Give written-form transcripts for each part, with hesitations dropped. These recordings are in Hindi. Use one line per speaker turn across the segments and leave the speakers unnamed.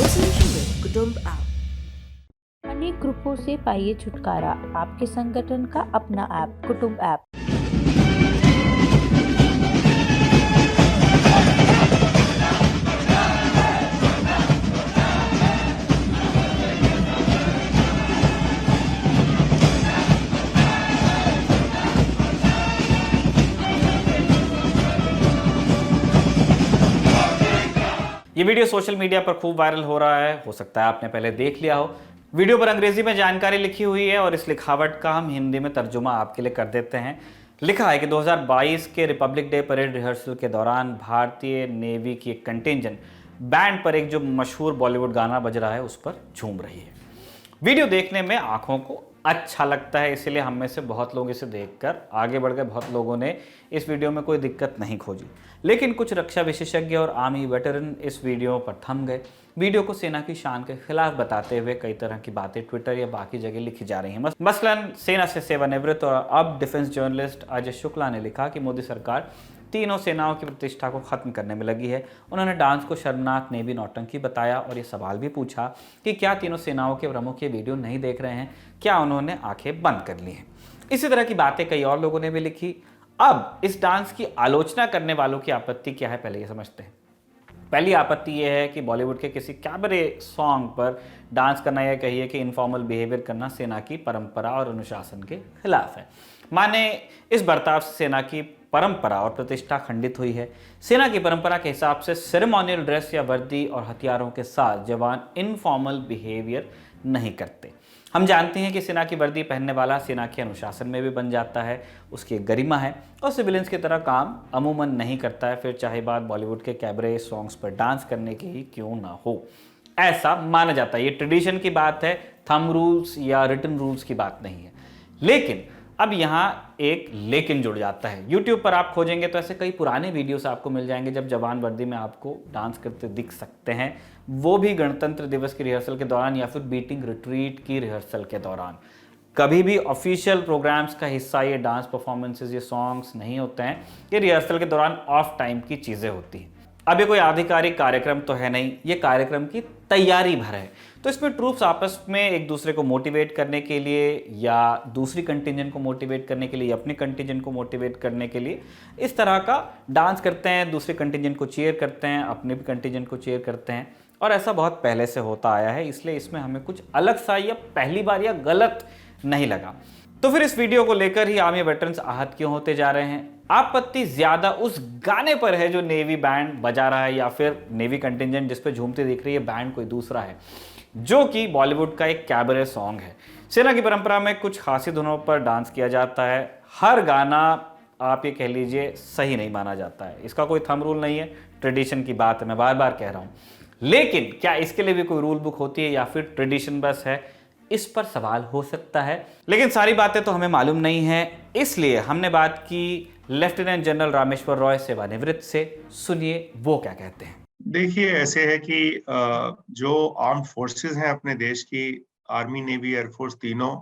एसोसिएशन विद कुटुंब ऐप।
अनेक ग्रुपों से पाइए छुटकारा, आपके संगठन का अपना ऐप कुटुंब ऐप।
ये वीडियो सोशल मीडिया पर खूब वायरल हो रहा है, हो सकता है आपने पहले देख लिया हो। वीडियो पर अंग्रेजी में जानकारी लिखी हुई है और इस लिखावट का हम हिंदी में तर्जुमा आपके लिए कर देते हैं। लिखा है कि 2022 के रिपब्लिक डे परेड रिहर्सल के दौरान भारतीय नेवी की एक कंटिंजेंट बैंड पर एक जो मशहूर बॉलीवुड गाना बज रहा है उस पर झूम रही है। वीडियो देखने में आंखों को अच्छा लगता है, इसीलिए हम में से बहुत लोग इसे देखकर आगे बढ़ गए। बहुत लोगों ने इस वीडियो में कोई दिक्कत नहीं खोजी, लेकिन कुछ रक्षा विशेषज्ञ और आर्मी वेटरन इस वीडियो पर थम गए। वीडियो को सेना की शान के खिलाफ बताते हुए कई तरह की बातें ट्विटर या बाकी जगह लिखी जा रही हैं। मसलन सेना से सेवानिवृत्त और अब डिफेंस जर्नलिस्ट अजय शुक्ला ने लिखा कि मोदी सरकार तीनों सेनाओं की प्रतिष्ठा को खत्म करने में लगी है। उन्होंने डांस को शर्मनाक नेवी नौटंकी बताया और ये सवाल भी पूछा कि क्या तीनों सेनाओं के प्रमुख ये वीडियो नहीं देख रहे हैं, क्या उन्होंने आंखें बंद कर ली हैं। इसी तरह की बातें कई और लोगों ने भी लिखी। अब इस डांस की आलोचना करने वालों की आपत्ति क्या है, पहले ये समझते हैं। पहली आपत्ति यह है कि बॉलीवुड के किसी कैबरे सॉन्ग पर डांस करना, या कहिए कि इनफॉर्मल बिहेवियर करना सेना की परंपरा और अनुशासन के खिलाफ है। माने इस बर्ताव से सेना की परंपरा और प्रतिष्ठा खंडित हुई है। सेना की परंपरा के हिसाब से सेरेमोनियल ड्रेस या वर्दी और हथियारों के साथ जवान इनफॉर्मल बिहेवियर नहीं करते। हम जानते हैं कि सेना की वर्दी पहनने वाला सेना के अनुशासन में भी बन जाता है, उसकी एक गरिमा है और सिविलियंस की तरह काम अमूमन नहीं करता है, फिर चाहे बात बॉलीवुड के कैबरे सॉन्ग्स पर डांस करने की ही क्यों ना हो। ऐसा माना जाता है, ये ट्रेडिशन की बात है, थंब रूल्स या रिटन रूल्स की बात नहीं है। लेकिन अब यहाँ एक लेकिन जुड़ जाता है। YouTube पर आप खोजेंगे तो ऐसे कई पुराने वीडियोस आपको मिल जाएंगे जब जवान वर्दी में आपको डांस करते दिख सकते हैं, वो भी गणतंत्र दिवस की रिहर्सल के दौरान या फिर बीटिंग रिट्रीट की रिहर्सल के दौरान। कभी भी ऑफिशियल प्रोग्राम्स का हिस्सा ये डांस परफॉर्मेंसेज, ये सॉन्ग्स नहीं होते हैं, ये रिहर्सल के दौरान ऑफ टाइम की चीज़ें होती हैं। अब ये कोई आधिकारिक कार्यक्रम तो है नहीं, ये कार्यक्रम की तैयारी भर है। तो इसमें ट्रूप्स आपस में एक दूसरे को मोटिवेट करने के लिए या दूसरी कंटिजेंट को मोटिवेट करने के लिए या अपने कंटिजेंट को मोटिवेट करने के लिए इस तरह का डांस करते हैं, दूसरे कंटिजेंट को चीयर करते हैं, अपने भी कंटिजेंट को चीयर करते हैं, और ऐसा बहुत पहले से होता आया है। इसलिए इसमें हमें कुछ अलग सा या पहली बार या गलत नहीं लगा। तो फिर इस वीडियो को लेकर ही आर्मी वेटरन्स आहत क्यों होते जा रहे हैं? आपत्ति ज्यादा उस गाने पर है जो नेवी बैंड बजा रहा है, या फिर नेवी कंटिजेंट जिस पे झूमती दिख रही है बैंड कोई दूसरा है, जो कि बॉलीवुड का एक कैबरे सॉन्ग है। सेना की परंपरा में कुछ खासी धुनों पर डांस किया जाता है। हर गाना आप ये कह लीजिए सही नहीं माना जाता है, इसका कोई थंब रूल नहीं है, ट्रेडिशन की बात है, मैं बार बार कह रहा हूं। लेकिन क्या इसके लिए भी कोई रूल बुक होती है या फिर ट्रेडिशन बस है, इस पर सवाल हो सकता है। लेकिन सारी बातें तो हमें मालूम नहीं है, इसलिए हमने बात की लेफ्टिनेंट जनरल रामेश्वर रॉय सेवानिवृत्त से। सुनिए वो क्या कहते हैं।
देखिए, ऐसे है कि जो आर्म्ड फोर्सेस हैं अपने देश की, आर्मी, नेवी, एयरफोर्स तीनों,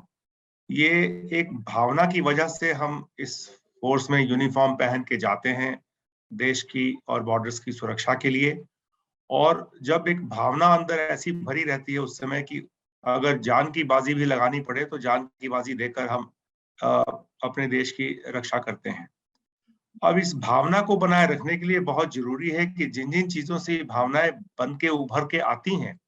ये एक भावना की वजह से हम इस फोर्स में यूनिफॉर्म पहन के जाते हैं देश की और बॉर्डर्स की सुरक्षा के लिए। और जब एक भावना अंदर ऐसी भरी रहती है उस समय कि अगर जान की बाजी भी लगानी पड़े तो जान की बाजी देकर हम अपने देश की रक्षा करते हैं। अब इस भावना को बनाए रखने के लिए बहुत जरूरी है कि जिन जिन चीजों से ये भावनाएं बन के उभर के आती हैं,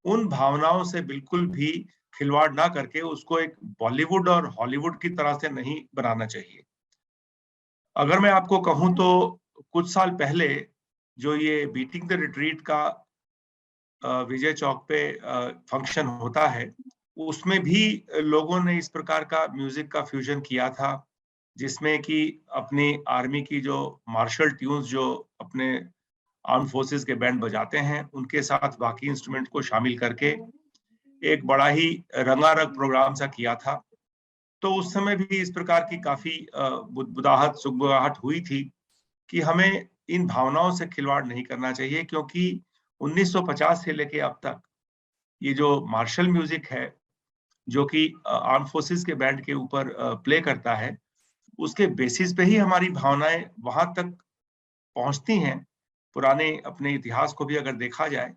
उन भावनाओं से बिल्कुल भी खिलवाड़ ना करके उसको एक बॉलीवुड और हॉलीवुड की तरह से नहीं बनाना चाहिए। अगर मैं आपको कहूं तो कुछ साल पहले जो ये बीटिंग द रिट्रीट का विजय चौक पे फंक्शन होता है, उसमें भी लोगों ने इस प्रकार का म्यूजिक का फ्यूजन किया था, जिसमें कि अपनी आर्मी की जो मार्शल ट्यून्स जो अपने आर्म फोर्सेस के बैंड बजाते हैं, उनके साथ बाकी इंस्ट्रूमेंट को शामिल करके एक बड़ा ही रंगारंग प्रोग्राम सा किया था। तो उस समय भी इस प्रकार की काफी बुदाहट, सुगबुगाहट हुई थी कि हमें इन भावनाओं से खिलवाड़ नहीं करना चाहिए, क्योंकि 1950 से लेके अब तक ये जो मार्शल म्यूजिक है, जो कि आर्म फोर्सेस के बैंड के ऊपर प्ले करता है, उसके बेसिस पे ही हमारी भावनाएं वहां तक पहुंचती हैं। पुराने अपने इतिहास को भी अगर देखा जाए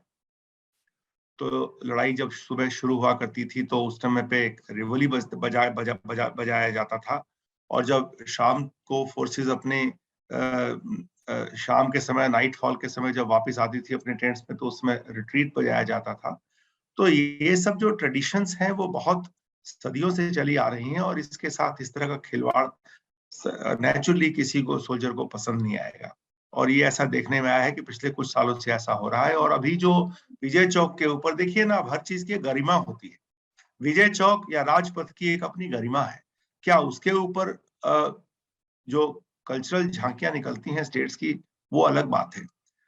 तो लड़ाई जब सुबह शुरू हुआ करती थी तो उस समय पे एक रिवोली बजाया जाता था, और जब शाम को फोर्सेस अपने शाम के समय, नाइटफॉल के समय जब वापस आती थी अपने टेंट्स में, तो उसमें रिट्रीट बजाया जाता था। तो ये सब जो ट्रेडिशंस हैं वो बहुत सदियों से चली आ रही हैं, और इसके साथ इस तरह का खिलवाड़ नेचुरली किसी को, सोल्जर को पसंद नहीं आएगा। और ये ऐसा देखने में आया है कि पिछले कुछ सालों से ऐसा हो रहा है। और अभी जो विजय चौक के ऊपर देखिए ना, अब हर चीज की गरिमा होती है। विजय चौक या राजपथ की एक अपनी गरिमा है। क्या उसके ऊपर जो कल्चरल झांकियां निकलती हैं स्टेट्स की, वो अलग बात है।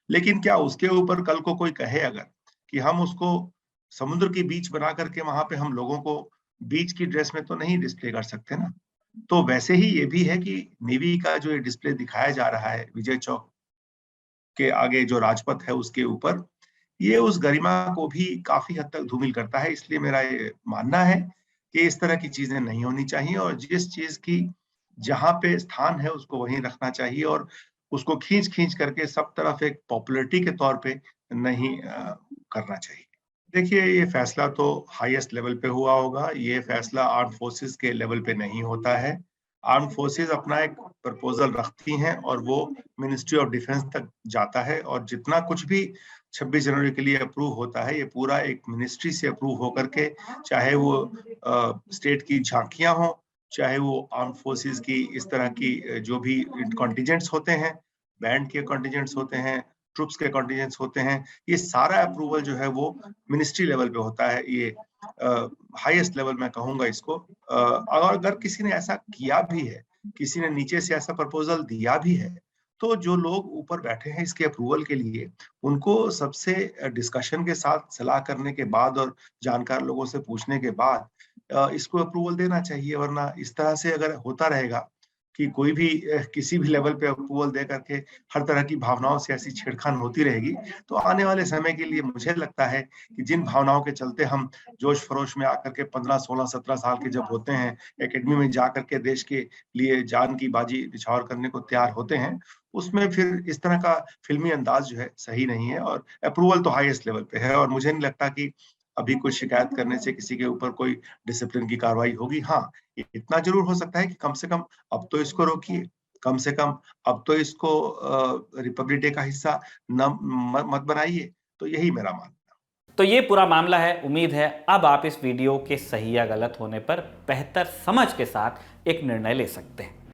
लेकिन क्या उसके ऊपर कल को कोई कहे अगर कि हम उसको समुद्र की बीच बना करके वहां पे हम लोगों को बीच की ड्रेस में तो नहीं डिस्प्ले कर सकते ना। तो वैसे ही ये भी है कि नेवी का जो ये डिस्प्ले दिखाया जा रहा है विजय चौक के आगे जो राजपथ है उसके ऊपर, ये उस गरिमा को भी काफी हद तक धूमिल करता है। इसलिए मेरा ये मानना है कि इस तरह की चीजें नहीं होनी चाहिए, और जिस चीज की जहां पे स्थान है उसको वहीं रखना चाहिए, और उसको खींच खींच करके सब तरफ एक पॉपुलैरिटी के तौर पे नहीं करना चाहिए। देखिए, ये फैसला तो हाईएस्ट लेवल पे हुआ होगा, ये फैसला आर्म फोर्सेस के लेवल पे नहीं होता है। आर्म फोर्सेस अपना एक प्रपोजल रखती हैं और वो मिनिस्ट्री ऑफ डिफेंस तक जाता है, और जितना कुछ भी 26 जनवरी के लिए अप्रूव होता है, ये पूरा एक मिनिस्ट्री से अप्रूव होकर के, चाहे वो स्टेट की झांकियां हों, चाहे वो आर्म फोर्सेस की इस तरह की जो भी कॉन्टिजेंट्स होते हैं, बैंड के कॉन्टिजेंट्स होते हैं, ट्रुप्स के कॉन्टिजेंट्स होते हैं, ये सारा अप्रूवल जो है वो मिनिस्ट्री लेवल पे होता है। ये हाईएस्ट लेवल मैं कहूंगा इसको। और अगर किसी ने ऐसा किया भी है, किसी ने नीचे से ऐसा प्रपोजल दिया भी है, तो जो लोग ऊपर बैठे हैं इसके अप्रूवल के लिए, उनको सबसे डिस्कशन के साथ सलाह करने के बाद और जानकार लोगों से पूछने के बाद इसको अप्रूवल देना चाहिए। वरना इस तरह से अगर होता रहेगा कि कोई भी किसी भी लेवल पे अप्रूवल दे करके हर तरह की भावनाओं से ऐसी छेड़खान होती रहेगी, तो आने वाले समय के लिए मुझे लगता है कि जिन भावनाओं के चलते हम जोश खरोश में आकर के 15, 16, 17 साल के जब होते हैं, एकेडमी में जा करके देश के लिए जान की बाजी निछावर करने को तैयार होते हैं, उसमें फिर इस तरह का फिल्मी अंदाज जो है सही नहीं है। और अप्रूवल तो हाईएस्ट लेवल पे है, और मुझे नहीं लगता कि अभी कोई शिकायत करने से किसी के ऊपर कोई डिसिप्लिन की कार्रवाई होगी। हाँ, इतना जरूर हो सकता है कि कम से कम अब तो इसको रोकिए, कम से कम अब तो इसको रिपब्लिक डे का हिस्सा मत बनाइए। तो यही मेरा मानना है।
तो ये पूरा मामला है। उम्मीद है अब आप इस वीडियो के सही या गलत होने पर बेहतर समझ के साथ एक निर्णय ले सकते हैं।